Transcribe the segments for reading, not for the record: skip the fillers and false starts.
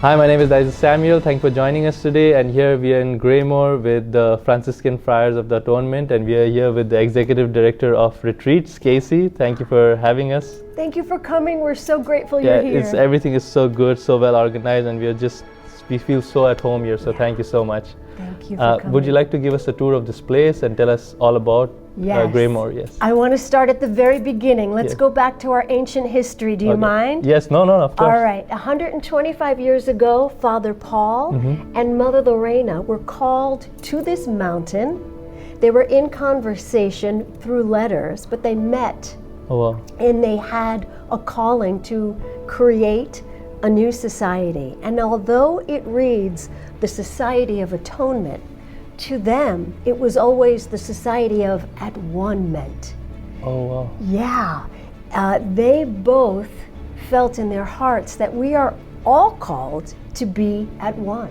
Hi, my name is Nizel Samuel. Thank you for joining us today. And here we are in Graymoor with the Franciscan Friars of the Atonement, and we are here with the Executive Director of Retreats, Kasey. Thank you for having us. Thank you for coming. We're so grateful you're here. Everything is so good, so well organized, and we feel so at home here. So thank you so much. Thank you for coming. Would you like to give us a tour of this place and tell us all about Graymoor? Yes. I want to start at the very beginning. Let's go back to our ancient history. Do you mind? Yes, no, of course. All right. 125 years ago, Father Paul and Mother Lorena were called to this mountain. They were in conversation through letters, but they met. Oh, wow. And they had a calling to create a new society. And although it reads the Society of Atonement, to them it was always the Society of At One meant. Oh, wow. Yeah. They both felt in their hearts that we are all called to be at one.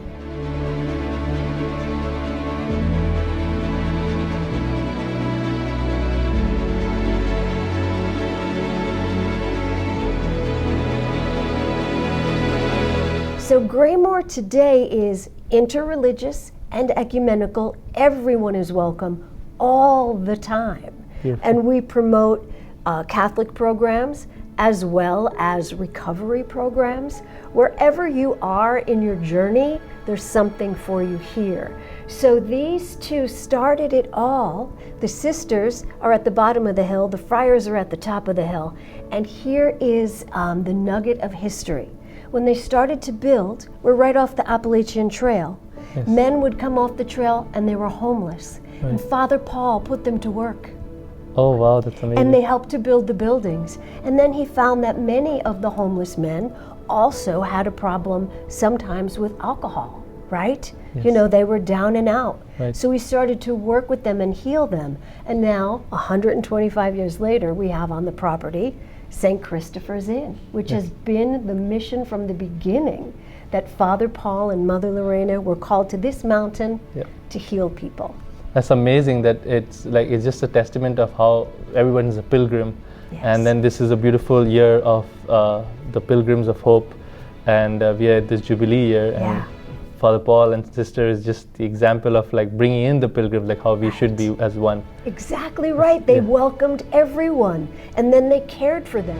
So Graymoor today is interreligious and ecumenical. Everyone is welcome all the time. Beautiful. And we promote Catholic programs as well as recovery programs. Wherever you are in your journey, there's something for you here. So these two started it all. The sisters are at the bottom of the hill, the friars are at the top of the hill. And here is the nugget of history. When they started to build, we're right off the Appalachian Trail. Yes. Men would come off the trail and they were homeless. Right. And Father Paul put them to work. Oh, wow, that's amazing. And they helped to build the buildings. And then he found that many of the homeless men also had a problem sometimes with alcohol, right? Yes. You know, they were down and out. Right. So we started to work with them and heal them. And now, 125 years later, we have on the property St. Christopher's Inn, which has been the mission from the beginning, that Father Paul and Mother Lorena were called to this mountain to heal people. That's amazing that it's just a testament of how everyone is a pilgrim. Yes. And then this is a beautiful year of the Pilgrims of Hope, and we are at this Jubilee year. And Father Paul and Sister is just the example of bringing in the pilgrims, how we should be as one. Exactly right. They welcomed everyone, and then they cared for them.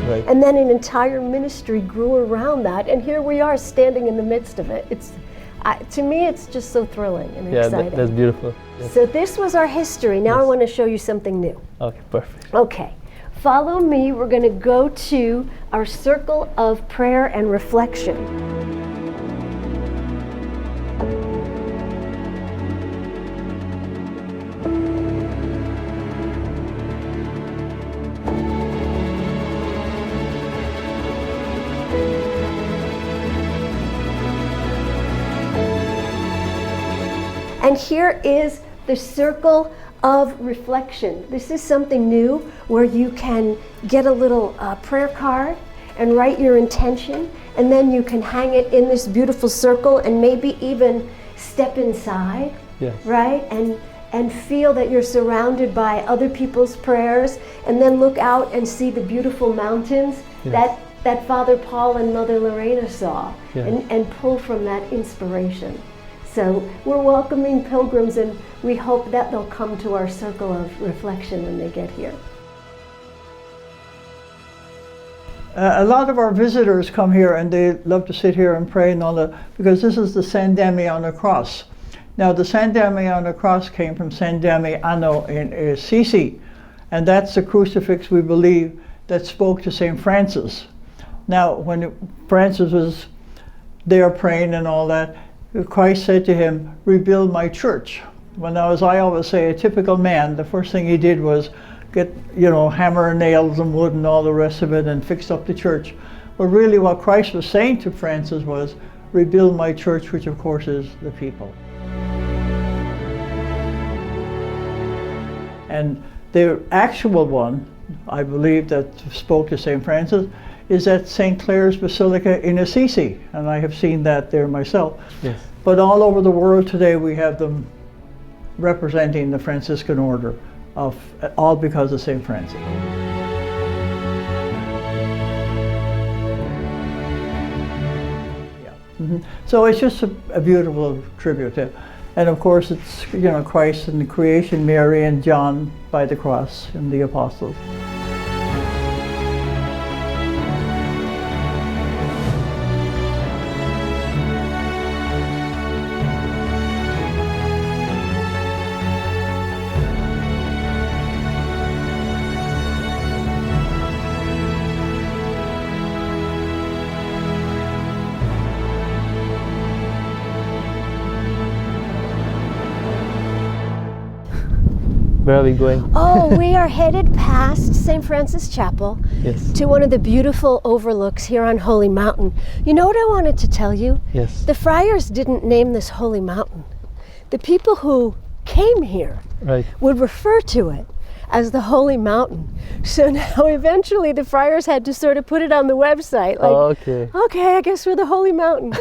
Right. And then an entire ministry grew around that, and here we are standing in the midst of it. To me, it's just so thrilling and exciting. That's beautiful. Yes. So this was our history. Now I want to show you something new. Okay, perfect. Okay, follow me. We're going to go to our circle of prayer and reflection. And here is the circle of reflection. This is something new where you can get a little prayer card and write your intention, and then you can hang it in this beautiful circle and maybe even step inside, right? And feel that you're surrounded by other people's prayers, and then look out and see the beautiful mountains that Father Paul and Mother Lorena saw, and pull from that inspiration. So we're welcoming pilgrims, and we hope that they'll come to our circle of reflection when they get here. A lot of our visitors come here and they love to sit here and pray and all that, because this is the San Damiano cross. Now the San Damiano cross came from San Damiano in Assisi, and that's the crucifix, we believe, that spoke to St. Francis. Now when Francis was there praying and all that, Christ said to him, "Rebuild my church." Well, now, as I always say, a typical man, the first thing he did was get, hammer and nails and wood and all the rest of it and fixed up the church. But really what Christ was saying to Francis was, "Rebuild my church," which of course is the people. And the actual one, I believe, that spoke to St. Francis is at St. Clare's Basilica in Assisi, and I have seen that there myself. Yes. But all over the world today we have them representing the Franciscan order, all because of St. Francis. So it's just a beautiful tribute. And of course it's, Christ and the creation, Mary and John by the cross and the apostles. Where are we going? Oh, we are headed past St. Francis Chapel Yes. to one of the beautiful overlooks here on Holy Mountain. You know what I wanted to tell you? Yes. The friars didn't name this Holy Mountain. The people who came here Right. would refer to it as the Holy Mountain. So now eventually the friars had to sort of put it on the website. Like, okay, I guess we're the Holy Mountain.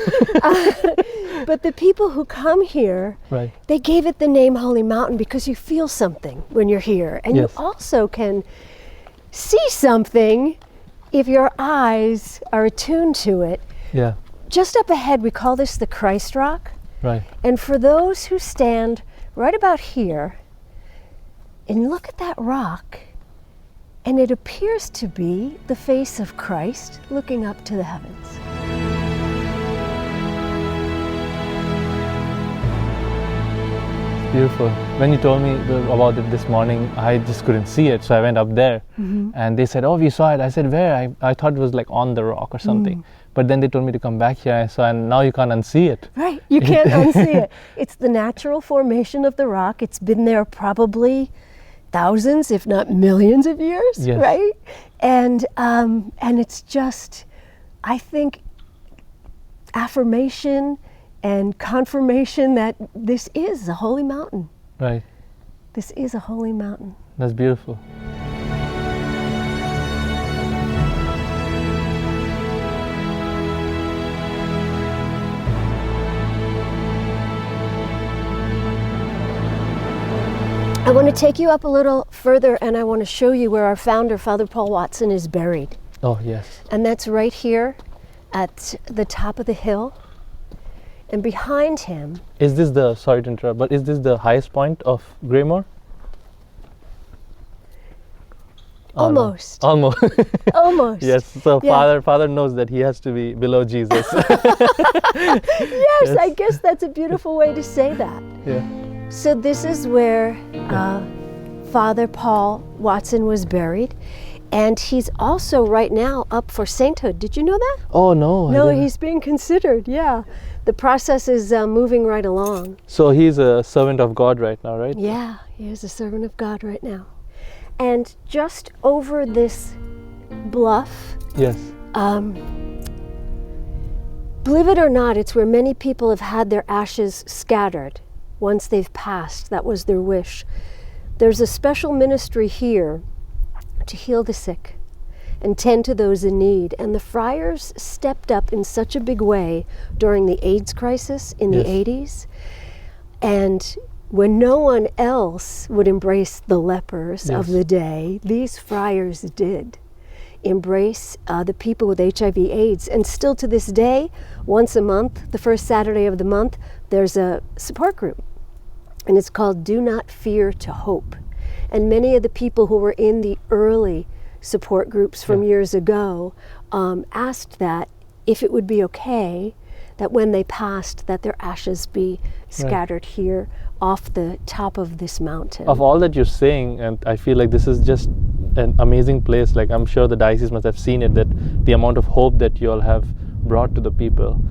But the people who come here, Right. they gave it the name Holy Mountain because you feel something when you're here. And Yes. you also can see something if your eyes are attuned to it. Yeah. Just up ahead, we call this the Christ Rock. Right. And for those who stand right about here and look at that rock, and it appears to be the face of Christ looking up to the heavens. Beautiful. When you told me about it this morning, I just couldn't see it, so I went up there, and they said, "Oh, we saw it." I said, "Where?" I thought it was like on the rock or something, but then they told me to come back here, and now you can't unsee it. Right, you can't unsee it. It's the natural formation of the rock. It's been there probably thousands, if not millions of years, Yes. right? And it's just, I think, affirmation and confirmation that this is a holy mountain. Right. This is a holy mountain. That's beautiful. I want to take you up a little further, and I want to show you where our founder, Father Paul Watson, is buried. Oh, yes. And that's right here at the top of the hill. And behind him, Is this the, sorry to interrupt, but is this the highest point of Graymoor? Oh, no. almost, Almost. almost. Yes, so Yeah. Father knows that he has to be below Jesus. Yes, I guess that's a beautiful way to say that. Yeah. So this is where Father Paul Watson was buried. And he's also right now up for sainthood. Did you know that? Oh, no. I No, didn't. he's being considered, yeah. The process is moving right along. So he's a servant of God right now, right? Yeah, he is a servant of God right now. And just over this bluff, Yes. believe it or not, it's where many people have had their ashes scattered once they've passed. That was their wish. There's a special ministry here to heal the sick and tend to those in need. And the friars stepped up in such a big way during the AIDS crisis in the Yes. 80s. And when no one else would embrace the lepers of Yes. the day, these friars did embrace the people with HIV AIDS. And still to this day, once a month, the first Saturday of the month, there's a support group. And it's called Do Not Fear to Hope. And many of the people who were in the early support groups from years ago asked that if it would be okay that when they passed that their ashes be scattered here off the top of this mountain. Of all that you're saying, and I feel like this is just an amazing place, like I'm sure the diocese must have seen it, that the amount of hope that you all have brought to the people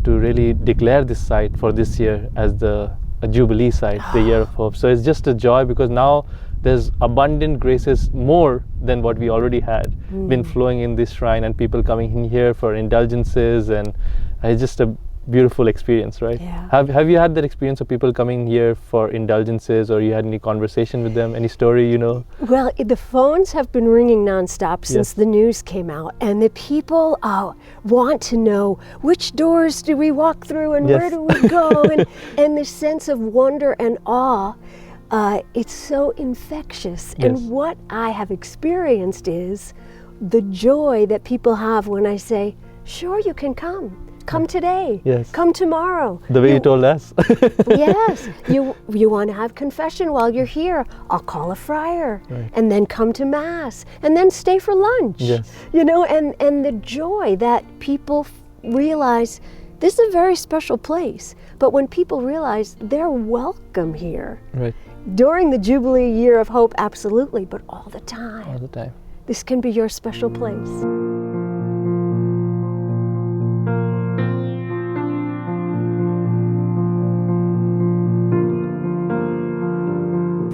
to really declare this site for this year as a Jubilee site, the Year of Hope. So it's just a joy because now there's abundant graces more than what we already had been flowing in this shrine, and people coming in here for indulgences, and it's just a beautiful experience, right? Yeah. Have you had that experience of people coming here for indulgences, or you had any conversation with them, any story, you know? Well, the phones have been ringing nonstop since the news came out, and the people want to know which doors do we walk through and where do we go, and this sense of wonder and awe, it's so infectious. And what I have experienced is the joy that people have when I say, sure, you can come. Come today. Yes. Come tomorrow. The way you told us. Yes. You want to have confession while you're here. I'll call a friar. Right. And then come to Mass. And then stay for lunch. Yes. You know, and the joy that people realize this is a very special place. But when people realize they're welcome here. Right. During the Jubilee Year of Hope, absolutely, but all the time. All the time. This can be your special place.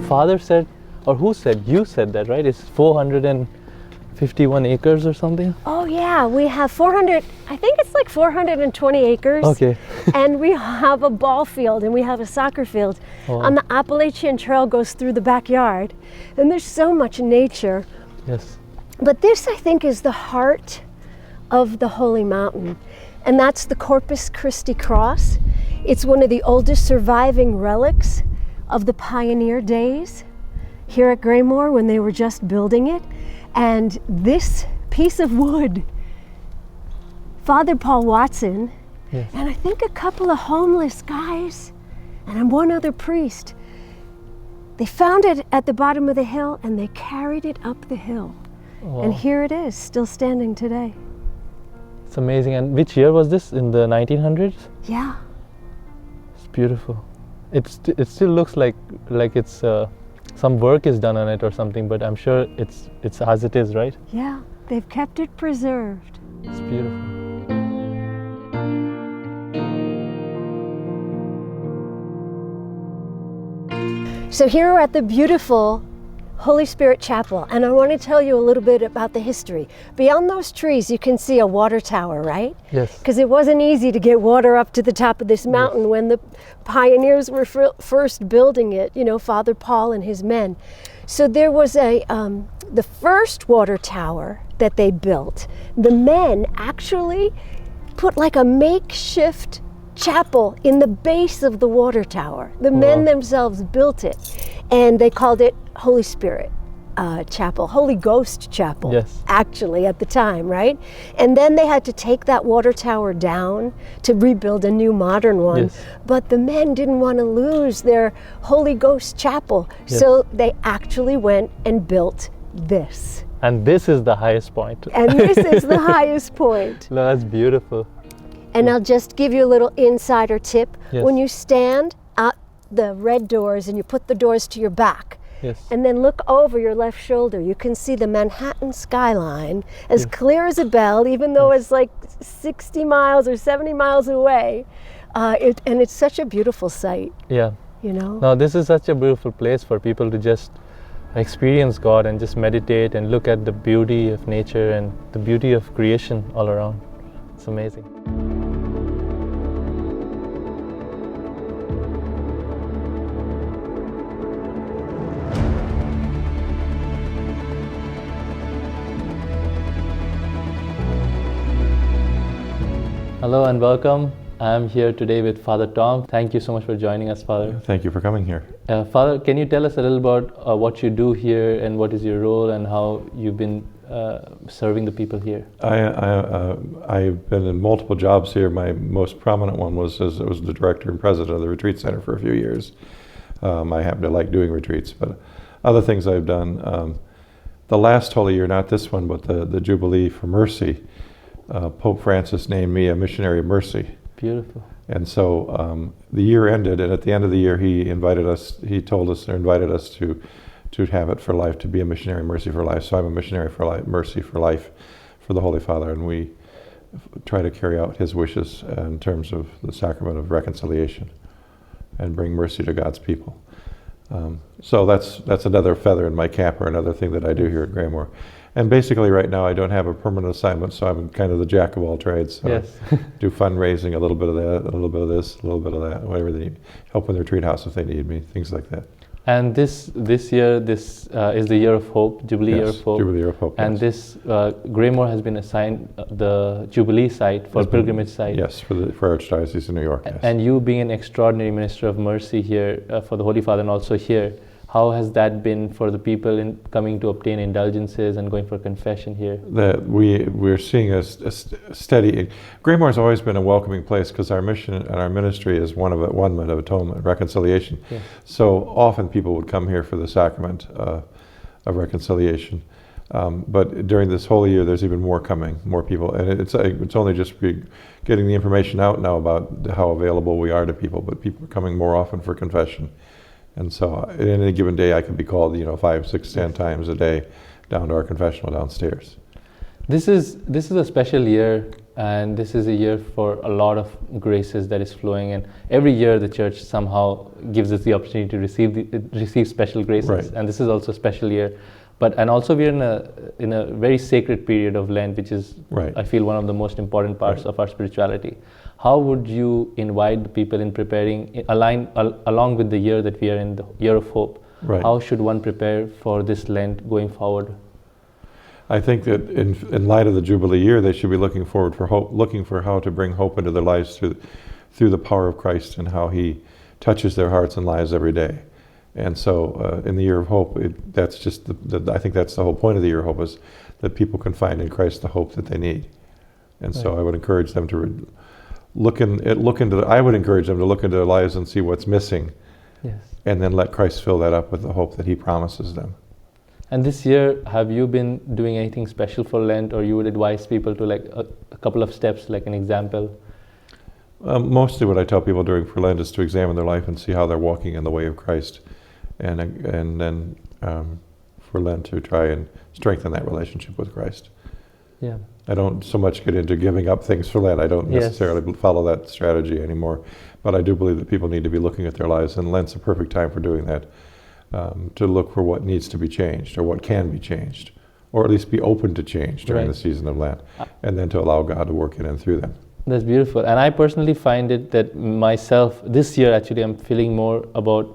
Father said, or who said? You said that, right? It's 451 acres or something? Oh yeah, we have 400, I think it's like 420 acres. Okay. And we have a ball field and we have a soccer field. Oh. On the Appalachian Trail goes through the backyard. And there's so much nature. Yes. But this, I think, is the heart of the Holy Mountain. And that's the Corpus Christi cross. It's one of the oldest surviving relics of the pioneer days here at Graymoor when they were just building it. And this piece of wood, Father Paul Watson, and I think a couple of homeless guys, and one other priest, they found it at the bottom of the hill and they carried it up the hill. Wow. And here it is, still standing today. It's amazing. And which year was this? In the 1900s? Yeah. It's beautiful. It still looks like it's some work is done on it or something, but I'm sure it's as it is, right? Yeah, they've kept it preserved. It's beautiful. So here we're at the beautiful Holy Spirit Chapel, and I want to tell you a little bit about the history. Beyond those trees, you can see a water tower, right? Yes. Because it wasn't easy to get water up to the top of this mountain when the pioneers were first building it, you know, Father Paul and his men. So there was the first water tower that they built. The men actually put like a makeshift chapel in the base of the water tower. The men themselves built it, and they called it Holy Spirit Chapel, Holy Ghost Chapel, actually at the time, right? And then they had to take that water tower down to rebuild a new modern one. But the men didn't want to lose their Holy Ghost Chapel, so they actually went and built this. And this is the highest point. And this is the highest point. No, that's beautiful. And I'll just give you a little insider tip. When you stand at the red doors and you put the doors to your back, and then look over your left shoulder, you can see the Manhattan skyline as clear as a bell, even though it's like 60 miles or 70 miles away. And it's such a beautiful sight. Yeah. You know? Now this is such a beautiful place for people to just experience God and just meditate and look at the beauty of nature and the beauty of creation all around. It's amazing. Hello and welcome. I'm here today with Father Tom. Thank you so much for joining us, Father. Thank you for coming here. Father, can you tell us a little about what you do here and what is your role and how you've been serving the people here? I've been in multiple jobs here. My most prominent one was as I was the director and president of the retreat center for a few years. I happen to like doing retreats, but other things I've done. The last Holy Year, not this one, but the Jubilee for Mercy, Pope Francis named me a missionary of mercy. Beautiful. And so the year ended, and at the end of the year, he invited us to have it for life, to be a missionary of mercy for life. So I'm a missionary for life, mercy for life, for the Holy Father, and we try to carry out his wishes in terms of the sacrament of reconciliation and bring mercy to God's people. So that's another feather in my cap, or another thing that I do here at Graymoor. And basically right now I don't have a permanent assignment, so I'm kind of the jack of all trades. So Yes. do fundraising, a little bit of that, a little bit of this, a little bit of that, whatever they need. Help in their retreat house if they need me, things like that. And this year, this is the Year of Hope, Jubilee Year Yes, of Hope. Jubilee Year of Hope. And yes. this Graymoor has been assigned the Jubilee site for Has been- pilgrimage site. Yes, for Archdiocese of New York. Yes. And you being an extraordinary minister of mercy here for the Holy Father and also here, how has that been for the people in coming to obtain indulgences and going for confession here? That we're seeing a steady. Graymoor has always been a welcoming place because our mission and our ministry is one of atonement, reconciliation. Yes. So often people would come here for the sacrament of reconciliation. But during this whole year, there's even more coming, more people, and it's only just getting the information out now about how available we are to people. But people are coming more often for confession. And so at any given day, I could be called, 5, 6, 10 times a day down to our confessional downstairs. This is a special year, and this is a year for a lot of graces that is flowing. And every year, the Church somehow gives us the opportunity to receive special graces. Right. And this is also a special year. And also we're in a very sacred period of Lent, which is, Right. I feel, one of the most important parts of our spirituality. How would you invite the people in preparing, along with the year that we are in, the Year of Hope? Right. How should one prepare for this Lent going forward? I think that in light of the Jubilee year, they should be looking forward for hope, looking for how to bring hope into their lives through the power of Christ and how He touches their hearts and lives every day. And so, in the Year of Hope, that's just I think that's the whole point of the Year of Hope, is that people can find in Christ the hope that they need. And so, Right. I would encourage them to I would encourage them to look into their lives and see what's missing, Yes. and then let Christ fill that up with the hope that He promises them. And this year, have you been doing anything special for Lent, or you would advise people to a couple of steps, like an example? Mostly what I tell people during for Lent is to examine their life and see how they're walking in the way of Christ, and then for Lent to try and strengthen that relationship with Christ. Yeah. I don't so much get into giving up things for Lent. I don't Yes. necessarily follow that strategy anymore, but I do believe that people need to be looking at their lives, and Lent's a perfect time for doing that, to look for what needs to be changed or what can be changed, or at least be open to change during Right. the season of Lent, and then to allow God to work in and through them. That's beautiful. And I personally find it that myself, this year actually, I'm feeling more about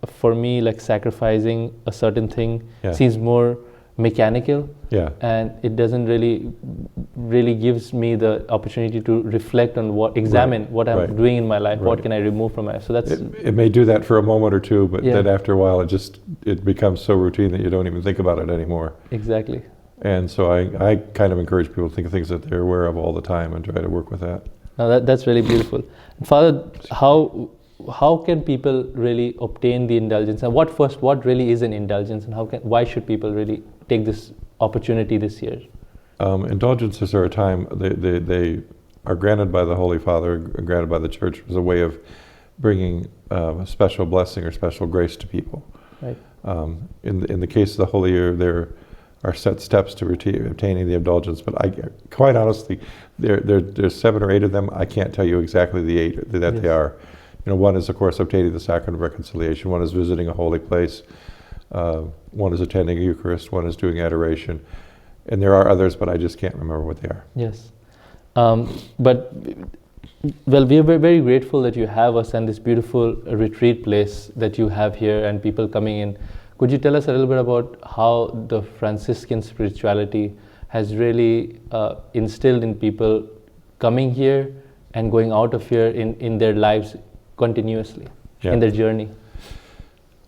for me, like sacrificing a certain thing Yeah. seems more mechanical, Yeah. and it doesn't really gives me the opportunity to reflect on examine what I'm Right. doing in my life, what Right. can I remove from my life. So that's, It may do that for a moment or two, but Yeah. then after a while it becomes so routine that you don't even think about it anymore. exactly. And so I kind of encourage people to think of things that they're aware of all the time and try to work with that. Now that's really beautiful. Father, how can people really obtain the indulgence, and what really is an indulgence, and why should people really take this opportunity this year? Indulgences are a time they are granted by the Holy Father, granted by the Church as a way of bringing a special blessing or special grace to people. Right. In the case of the Holy Year, there are set steps to obtaining the indulgence, but quite honestly, there's 7 or 8 of them. I can't tell you exactly the 8 that Yes. they are. One is, of course, obtaining the sacrament of reconciliation. One is visiting a holy place. One is attending a Eucharist. One is doing adoration. And there are others, but I just can't remember what they are. Yes. But we are very grateful that you have us and this beautiful retreat place that you have here and people coming in. Could you tell us a little bit about how the Franciscan spirituality has really instilled in people coming here and going out of here in their lives continuously, Yeah. in their journey?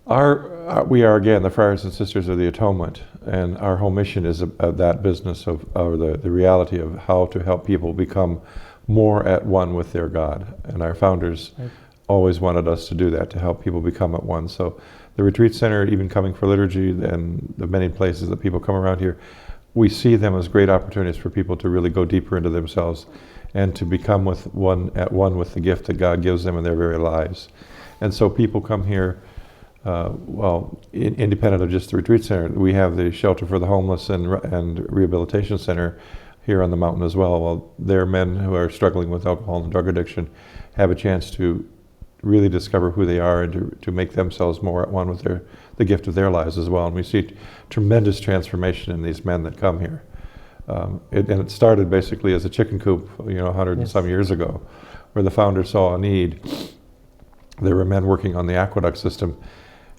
We are, again, the Friars and Sisters of the Atonement, and our whole mission is that business of the reality of how to help people become more at one with their God. And our founders Right. always wanted us to do that, to help people become at one. So the retreat center, even coming for liturgy, and the many places that people come around here, we see them as great opportunities for people to really go deeper into themselves and to become at one with the gift that God gives them in their very lives. And so people come here, independent of just the retreat center. We have the shelter for the homeless and rehabilitation center here on the mountain as well. Well, there are men who are struggling with alcohol and drug addiction have a chance to really discover who they are and to make themselves more at one with the gift of their lives as well. And we see tremendous transformation in these men that come here. And it started basically as a chicken coop, 100 and some years ago, where the founder saw a need. There were men working on the aqueduct system,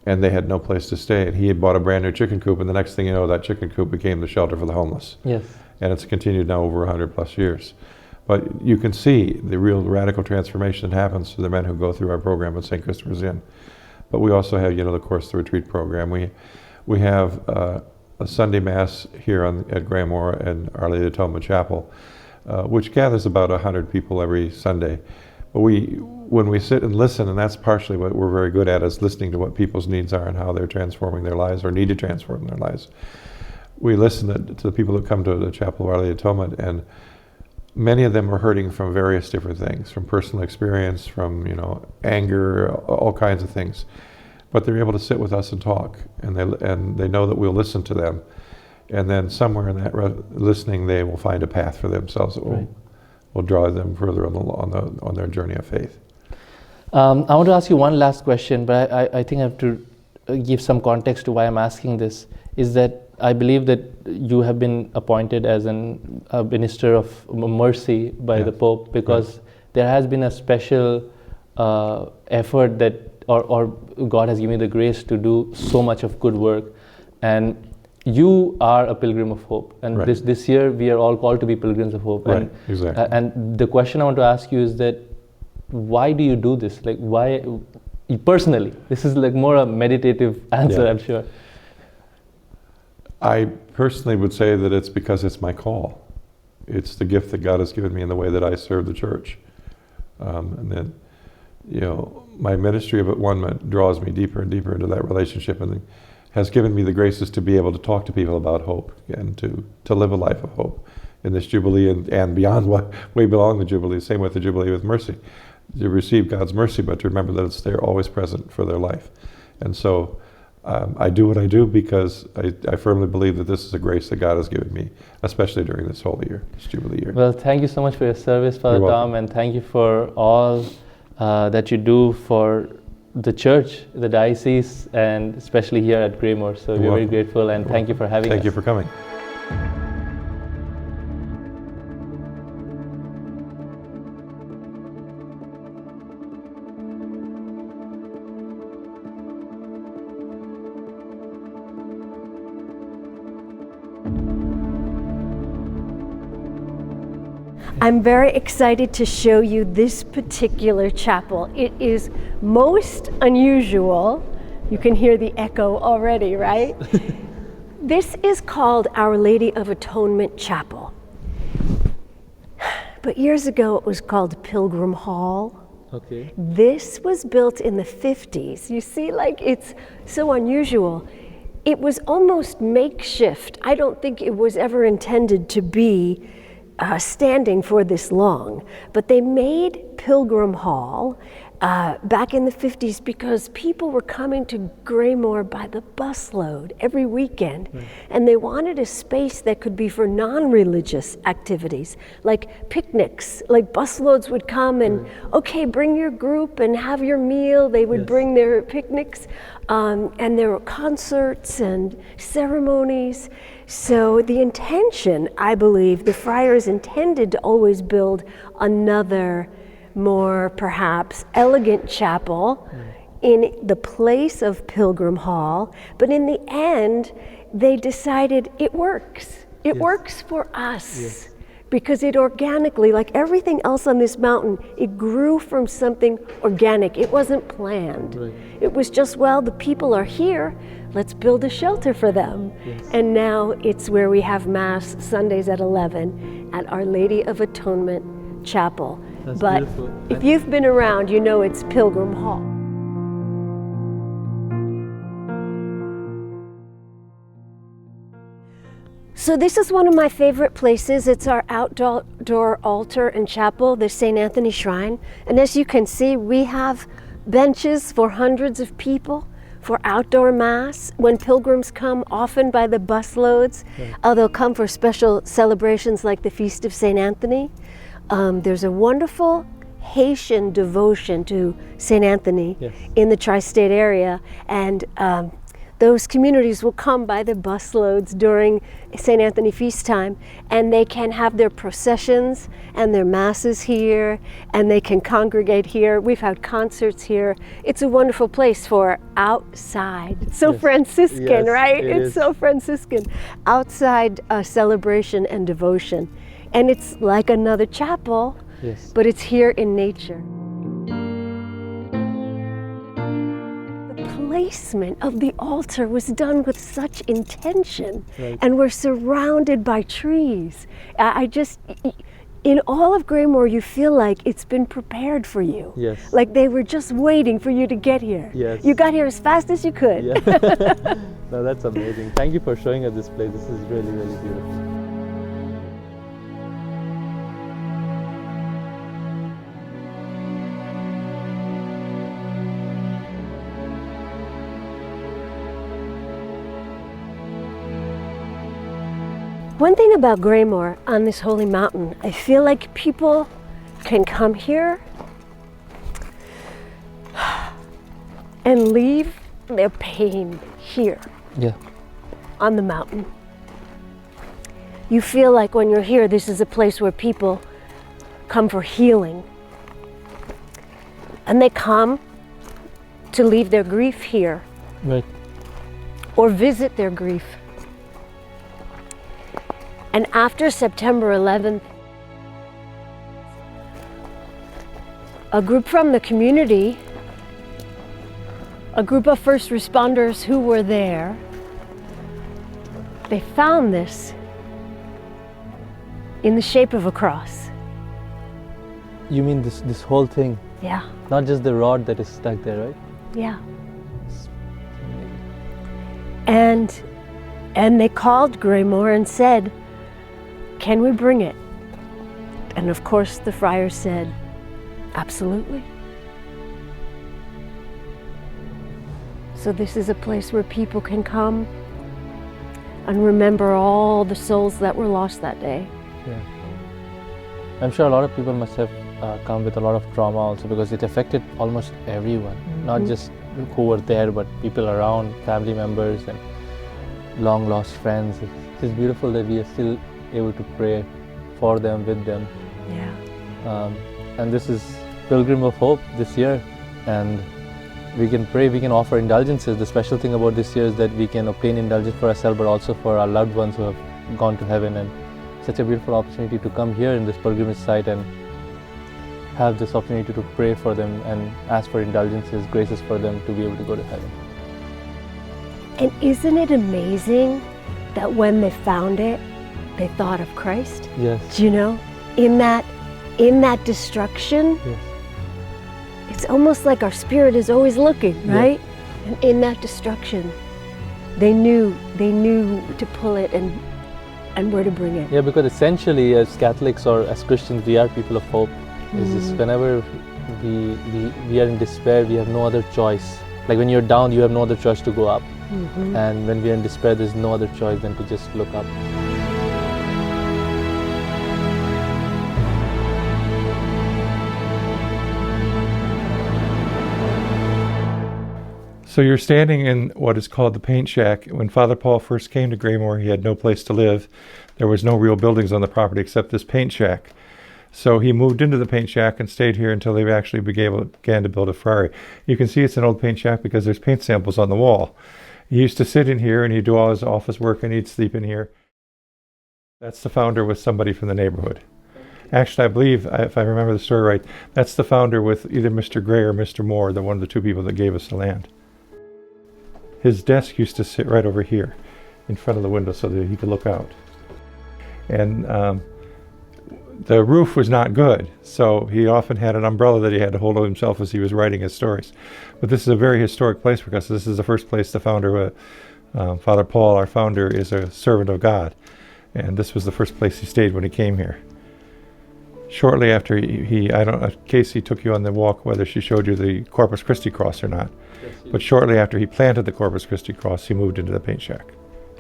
and they had no place to stay. And he had bought a brand new chicken coop, and the next thing you know, that chicken coop became the shelter for the homeless. Yes. And it's continued now over 100 plus years. But you can see the real radical transformation that happens to the men who go through our program at St. Christopher's Inn. But we also have, the Course, the Retreat program. We have a Sunday Mass here at Graymoor and Our Lady of Atonement Chapel, which gathers about 100 people every Sunday. But when we sit and listen, and that's partially what we're very good at, is listening to what people's needs are and how they're transforming their lives or need to transform their lives. We listen to the people that come to the Chapel of Our Lady of Atonement, and many of them are hurting from various different things, from personal experience, from anger, all kinds of things. But they're able to sit with us and talk, and they know that we'll listen to them. And then somewhere in that listening, they will find a path for themselves that will draw them further on their journey of faith. I want to ask you one last question, but I think I have to give some context to why I'm asking this. Is that I believe that you have been appointed as a minister of mercy by the Pope, because there has been a special effort that, or God has given you the grace to do so much of good work, and you are a pilgrim of hope. And this year we are all called to be pilgrims of hope. Right. Exactly. And the question I want to ask you is that, why do you do this? Like, why personally? This is like more a meditative answer, I'm sure. I personally would say that it's because it's my call. It's the gift that God has given me in the way that I serve the church. And then, my ministry of Atonement draws me deeper and deeper into that relationship, and has given me the graces to be able to talk to people about hope and to live a life of hope in this Jubilee and beyond what way beyond the Jubilee. Same with the Jubilee with mercy. To receive God's mercy, but to remember that it's there always present for their life. And so I do what I do because I firmly believe that this is a grace that God has given me, especially during this holy year, this Jubilee year. Well, thank you so much for your service, Father Tom, and thank you for all that you do for the church, the diocese, and especially here at Graymoor. So we're very grateful, and thank you for having us. Thank you for coming. I'm very excited to show you this particular chapel. It is most unusual. You can hear the echo already, right? This is called Our Lady of Atonement Chapel. But years ago it was called Pilgrim Hall. Okay. This was built in the 50s. You see, like, it's so unusual. It was almost makeshift. I don't think it was ever intended to be standing for this long, but they made Pilgrim Hall back in the 50s because people were coming to Graymoor by the busload every weekend, and they wanted a space that could be for non-religious activities, like picnics. Like busloads would come and, okay, bring your group and have your meal. They would bring their picnics, and there were concerts and ceremonies. So the intention, I believe, the friars intended to always build another, more perhaps elegant chapel in the place of Pilgrim Hall, but in the end, they decided it works. It works for us. Because it organically, like everything else on this mountain, it grew from something organic. It wasn't planned. It was just, well, the people are here, let's build a shelter for them. And now it's where we have Mass Sundays at 11 at Our Lady of Atonement Chapel. That's but beautiful. If you've been around, you know it's Pilgrim Hall. So this is one of my favorite places. It's our outdoor altar and chapel, the St. Anthony Shrine. And as you can see, we have benches for hundreds of people for outdoor Mass. When pilgrims come, often by the busloads, they'll come for special celebrations like the Feast of St. Anthony. There's a wonderful Haitian devotion to St. Anthony Yes. in the tri-state area, and those communities will come by the busloads during St. Anthony feast time, and they can have their processions and their masses here, and they can congregate here. We've had concerts here. It's a wonderful place for outside. It's so Yes. Franciscan, Yes, right? it It's is. so Franciscan. Outside celebration and devotion. And it's like another chapel, Yes. but it's here in nature. The placement of the altar was done with such intention, Right. and we're surrounded by trees. I just, in all of Graymoor, you feel like it's been prepared for you. Yes. Like they were just waiting for you to get here. Yes. You got here as fast as you could. Yeah. No, that's amazing. Thank you for showing us this place. This is really, really beautiful. One thing about Graymoor on this holy mountain, I feel like people can come here and leave their pain here Yeah. on the mountain. You feel like when you're here, this is a place where people come for healing. And they come to leave their grief here Right. or visit their grief. And after September 11th, a group from the community, a group of first responders who were there, they found this in the shape of a cross. You mean this whole thing, Yeah, not just the rod that is stuck there, right? yeah. And they called Graymoor and said, "Can we bring it?" And of course the friars said, "Absolutely." So this is a place where people can come and remember all the souls that were lost that day. Yeah. I'm sure a lot of people must have come with a lot of trauma also, because it affected almost everyone, not just who were there, but people around, family members and long lost friends. It's just beautiful that we are still able to pray for them, with them. Yeah. And this is Pilgrim of Hope this year, and we can pray, we can offer indulgences. The special thing about this year is that we can obtain indulgence for ourselves, but also for our loved ones who have gone to heaven. And such a beautiful opportunity to come here in this pilgrimage site and have this opportunity to pray for them and ask for indulgences, graces for them to be able to go to heaven. And isn't it amazing that when they found it, they thought of Christ? Yes. Do you know? In that destruction, Yes. it's almost like our spirit is always looking, right? And in that destruction, they knew to pull it and where to bring it. Yeah, because essentially as Catholics or as Christians, we are people of hope. It's just whenever we are in despair, we have no other choice. Like when you're down, you have no other choice to go up. And when we are in despair, there's no other choice than to just look up. So you're standing in what is called the paint shack. When Father Paul first came to Graymoor, he had no place to live. There was no real buildings on the property except this paint shack. So he moved into the paint shack and stayed here until they actually began to build a friary. You can see it's an old paint shack because there's paint samples on the wall. He used to sit in here and he'd do all his office work and he'd sleep in here. That's the founder with somebody from the neighborhood. Actually, I believe, if I remember the story right, that's the founder with either Mr. Gray or Mr. Moore, one of the two people that gave us the land. His desk used to sit right over here in front of the window so that he could look out. And the roof was not good, so he often had an umbrella that he had to hold himself as he was writing his stories. But this is a very historic place because this is the first place the founder, Father Paul, our founder, is a servant of God. And this was the first place he stayed when he came here. Shortly after I don't know if Kasey took you on the walk, whether she showed you the Corpus Christi cross or not. Yes, but shortly after he planted the Corpus Christi cross, he moved into the paint shack.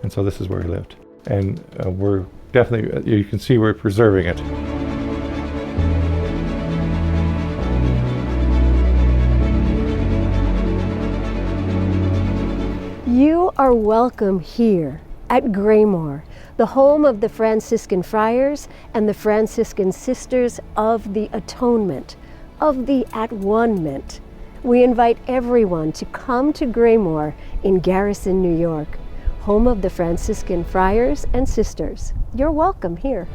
And so this is where he lived. And we're definitely, you can see we're preserving it. are welcome here at Graymoor, the home of the Franciscan Friars and the Franciscan Sisters of the Atonement, of the At-One-ment. We invite everyone to come to Graymoor in Garrison, New York, home of the Franciscan Friars and Sisters. You're welcome here.